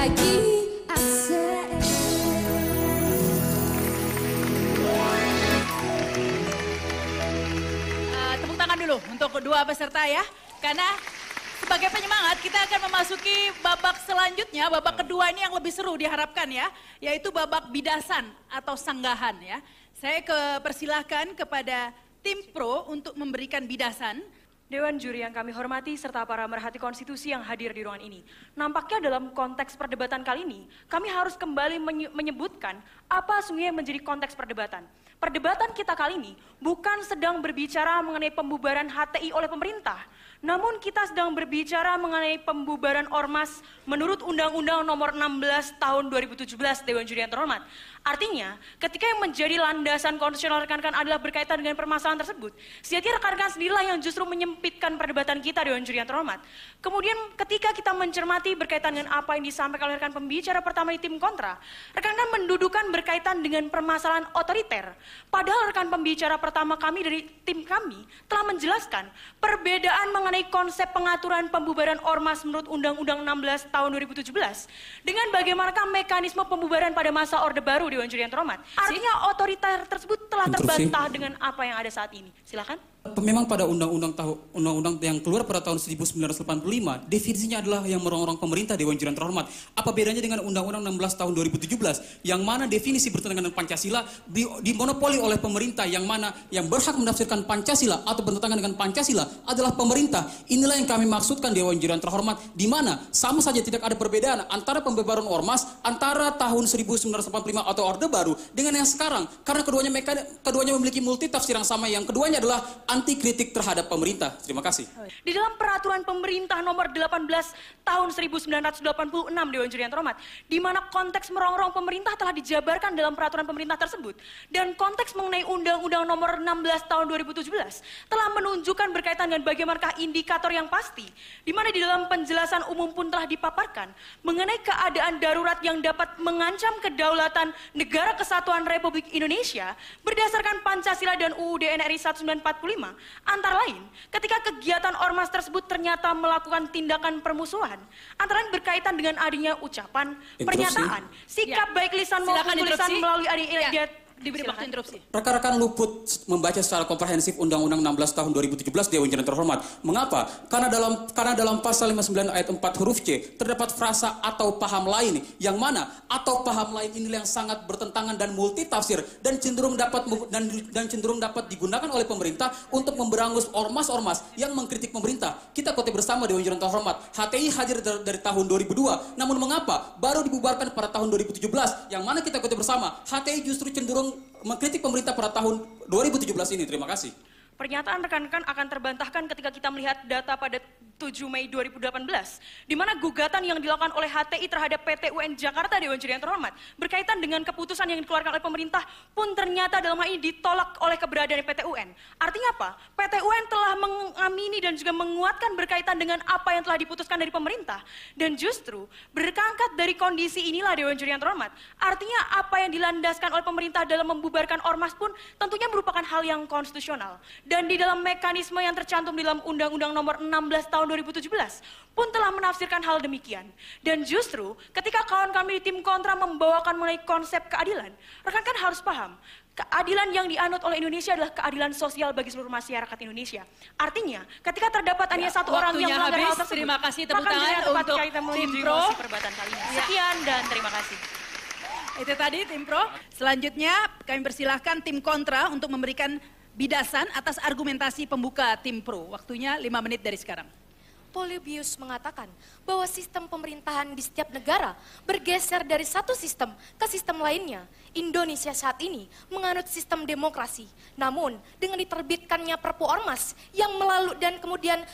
lagi asik. Tepuk tangan dulu untuk kedua peserta ya. Karena sebagai penyemangat kita akan memasuki babak selanjutnya. Babak kedua ini yang lebih seru diharapkan ya. Yaitu babak bidasan atau sanggahan ya. Saya persilahkan kepada tim pro untuk memberikan bidasan. Dewan juri yang kami hormati serta para merhati konstitusi yang hadir di ruangan ini. Nampaknya dalam konteks perdebatan kali ini, kami harus kembali menyebutkan apa sesungguhnya menjadi konteks perdebatan. Perdebatan kita kali ini bukan sedang berbicara mengenai pembubaran HTI oleh pemerintah, namun kita sedang berbicara mengenai pembubaran ormas menurut Undang-Undang Nomor 16 Tahun 2017 Dewan Juri yang terhormat. Artinya, ketika yang menjadi landasan konstitusional rekan-rekan adalah berkaitan dengan permasalahan tersebut, sejati rekan-rekan sendirilah yang justru menyempitkan perdebatan kita Dewan Juri yang terhormat. Kemudian ketika kita mencermati berkaitan dengan apa yang disampaikan oleh rekan pembicara pertama di tim kontra, rekan-rekan mendudukan berkaitan dengan permasalahan otoriter. Padahal rekan pembicara pertama kami dari tim kami telah menjelaskan perbedaan mengenai konsep pengaturan pembubaran ormas menurut Undang-Undang 16 Tahun 2017 dengan bagaimanakah mekanisme pembubaran pada masa Orde Baru Dewan Juri yang terhormat. Artinya otoriter tersebut telah terbantah dengan apa yang ada saat ini. Silakan. Memang pada undang-undang yang keluar pada tahun 1985, definisinya adalah yang merongrong pemerintah Dewan Juri yang terhormat. Apa bedanya dengan Undang-Undang 16 tahun 2017 yang mana definisi bertentangan dengan Pancasila dimonopoli oleh pemerintah, yang mana yang berhak menafsirkan Pancasila atau bertentangan dengan Pancasila adalah pemerintah. Inilah yang kami maksudkan Dewan Juri yang terhormat, di mana sama saja tidak ada perbedaan antara pembubaran ormas antara tahun 1985 atau Orde Baru dengan yang sekarang, karena keduanya memiliki multitafsir yang sama. Yang keduanya adalah anti kritik terhadap pemerintah. Terima kasih. Di dalam peraturan pemerintah nomor 18 tahun 1986 Dewan Juri yang terhormat, di mana konteks merongrong pemerintah telah dijabarkan dalam peraturan pemerintah tersebut, dan konteks mengenai Undang-Undang nomor 16 tahun 2017 telah menunjukkan berkaitan dengan bagaimanakah indikator yang pasti, di mana di dalam penjelasan umum pun telah dipaparkan mengenai keadaan darurat yang dapat mengancam kedaulatan Negara Kesatuan Republik Indonesia berdasarkan Pancasila dan UUD NRI 1945. Antara lain, ketika kegiatan ormas tersebut ternyata melakukan tindakan permusuhan, antara lain berkaitan dengan adanya ucapan, pernyataan, sikap baik lisan maupun tulisan melalui adanya Diberi waktu interupsi. Rekan-rekan luput membaca secara komprehensif Undang-Undang 16 tahun 2017 Dewan Juri yang terhormat. Mengapa? Karena dalam pasal 59 ayat 4 huruf C terdapat frasa atau paham lain, yang mana atau paham lain inilah yang sangat bertentangan dan multitafsir dan cenderung dapat digunakan oleh pemerintah untuk memberangus ormas-ormas yang mengkritik pemerintah. Kita kutip bersama Dewan Juri yang terhormat, HTI hadir dari tahun 2002, namun mengapa baru dibubarkan pada tahun 2017, yang mana kita kutip bersama HTI justru cenderung mengkritik pemerintah pada tahun 2017 ini. Terima kasih. Pernyataan rekan-rekan akan terbantahkan ketika kita melihat data pada 7 Mei 2018, di mana gugatan yang dilakukan oleh HTI terhadap PT UN Jakarta Dewan Juri yang terhormat berkaitan dengan keputusan yang dikeluarkan oleh pemerintah pun ternyata dalam hal ini ditolak oleh keberadaan PT UN. Artinya apa? PT UN telah mengamini dan juga menguatkan berkaitan dengan apa yang telah diputuskan dari pemerintah, dan justru berangkat dari kondisi inilah Dewan Juri yang terhormat. Artinya apa yang dilandaskan oleh pemerintah dalam membubarkan ormas pun tentunya merupakan hal yang konstitusional. Dan di dalam mekanisme yang tercantum di dalam Undang-Undang Nomor 16 Tahun 2017 pun telah menafsirkan hal demikian. Dan justru ketika kawan kami di tim kontra membawakan mengenai konsep keadilan, rekan-rekan harus paham, keadilan yang dianut oleh Indonesia adalah keadilan sosial bagi seluruh masyarakat Indonesia. Artinya, ketika terdapat hanya satu orang yang melanggar hal tersebut, terima kasih, tepuk maka tangan untuk tim pro perdebatan kali ini. Sekian dan terima kasih. Itu tadi tim pro. Selanjutnya kami persilahkan tim kontra untuk memberikan bidasan atas argumentasi pembuka tim pro. Waktunya 5 menit dari sekarang. Polybius mengatakan bahwa sistem pemerintahan di setiap negara bergeser dari satu sistem ke sistem lainnya. Indonesia saat ini menganut sistem demokrasi, namun dengan diterbitkannya Perpu Ormas yang melalui dan kemudian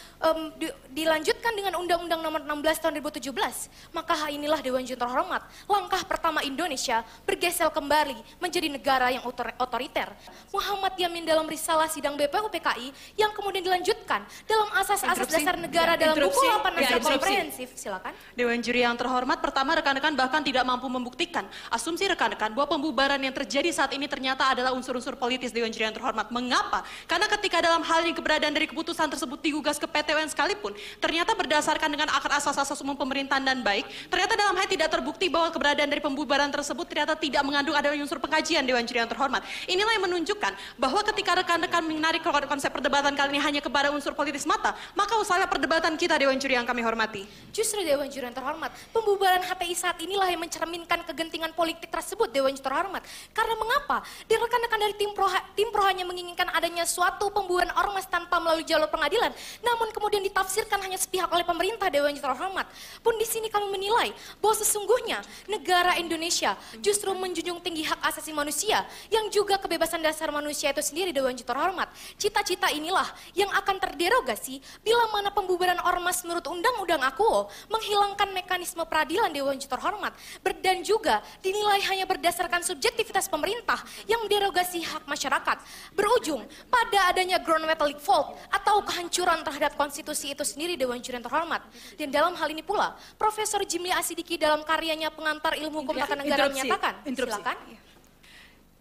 dilanjutkan dengan Undang-Undang Nomor 16 Tahun 2017, maka inilah Dewan Juri terhormat, langkah pertama Indonesia bergeser kembali menjadi negara yang otoriter. Muhammad Yamin dalam risalah sidang BPUPKI yang kemudian dilanjutkan dalam asas-asas dasar negara dalam buku Interupsi. 8 Ya, nasional interupsi. komprehensif. Silakan. Dewan juri yang terhormat, pertama rekan-rekan bahkan tidak mampu membuktikan asumsi rekan-rekan bahwa pembubaran yang terjadi saat ini ternyata adalah unsur-unsur politis Dewan juri yang terhormat. Mengapa? Karena ketika dalam hal ini keberadaan dari keputusan tersebut digugas ke PT UN sekalipun, ternyata berdasarkan dengan akar asas-asas umum pemerintahan dan baik, ternyata dalam hal tidak terbukti bahwa keberadaan dari pembubaran tersebut ternyata tidak mengandung adanya unsur pengkajian Dewan juri yang terhormat. Inilah yang menunjukkan bahwa ketika rekan-rekan menarik konsep perdebatan kali ini hanya kepada unsur politis mata, maka usahlah perdebatan kita Dewan juri yang kami hormati. Justru Dewan Juri yang terhormat, pembubaran HTI saat inilah yang mencerminkan kegentingan politik tersebut Dewan Juri terhormat. Karena mengapa? Di rekan-rekan dari tim Pro hanya menginginkan adanya suatu pembubaran ormas tanpa melalui jalur pengadilan, namun kemudian ditafsirkan hanya sepihak oleh pemerintah Dewan Juri terhormat. Pun di sini kami menilai bahwa sesungguhnya negara Indonesia justru menjunjung tinggi hak asasi manusia yang juga kebebasan dasar manusia itu sendiri Dewan Juri terhormat. Cita-cita inilah yang akan terderogasi bila mana pembubaran ormas menurut Undang-Undang AKUO menghilangkan mekanisme peradilan Dewan Juri terhormat dan juga dinilai hanya berdasarkan subjektivitas pemerintah yang menderogasi hak masyarakat, berujung pada adanya ground metallic fault atau kehancuran terhadap konstitusi itu sendiri Dewan Juri yang terhormat. Dan dalam hal ini pula Profesor Jimli Asidiki dalam karyanya Pengantar Ilmu Hukum Tata Negara menyatakan, silakan.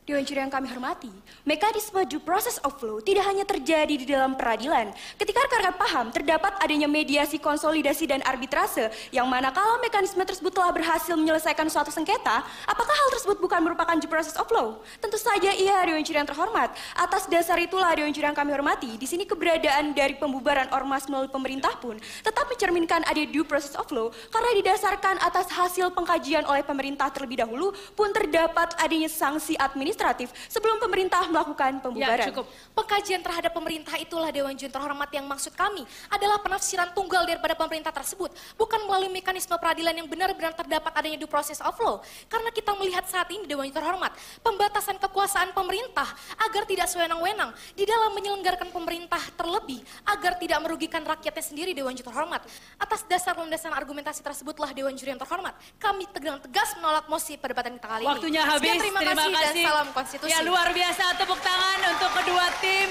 Dewan Juri yang kami hormati, mekanisme due process of law tidak hanya terjadi di dalam peradilan. Ketika rekan-rekan paham terdapat adanya mediasi, konsolidasi, dan arbitrase, yang mana kalau mekanisme tersebut telah berhasil menyelesaikan suatu sengketa, apakah hal tersebut bukan merupakan due process of law? Tentu saja iya, Dewan Juri yang terhormat. Atas dasar itulah Dewan Juri yang kami hormati, di sini keberadaan dari pembubaran ormas melalui pemerintah pun tetap mencerminkan ada due process of law karena didasarkan atas hasil pengkajian oleh pemerintah terlebih dahulu pun terdapat adanya sanksi administratif sebelum pemerintah melakukan pembubaran. Ya, cukup. Pengkajian terhadap pemerintah itulah Dewan Juri terhormat yang maksud kami adalah penafsiran tunggal daripada pemerintah tersebut, bukan melalui mekanisme peradilan yang benar-benar terdapat adanya due process of law. Karena kita melihat saat ini Dewan Juri terhormat, pembatasan kekuasaan pemerintah agar tidak sewenang-wenang di dalam menyelenggarakan pemerintah terlebih agar tidak merugikan rakyatnya sendiri Dewan Juri terhormat. Atas dasar landasan argumentasi tersebutlah Dewan Juri yang terhormat, kami tegas menolak mosi perdebatan kita kali ini. Waktunya habis. Sekian, terima kasih dan salam konstitusi. Ya, luar biasa, tepuk tangan untuk kedua tim.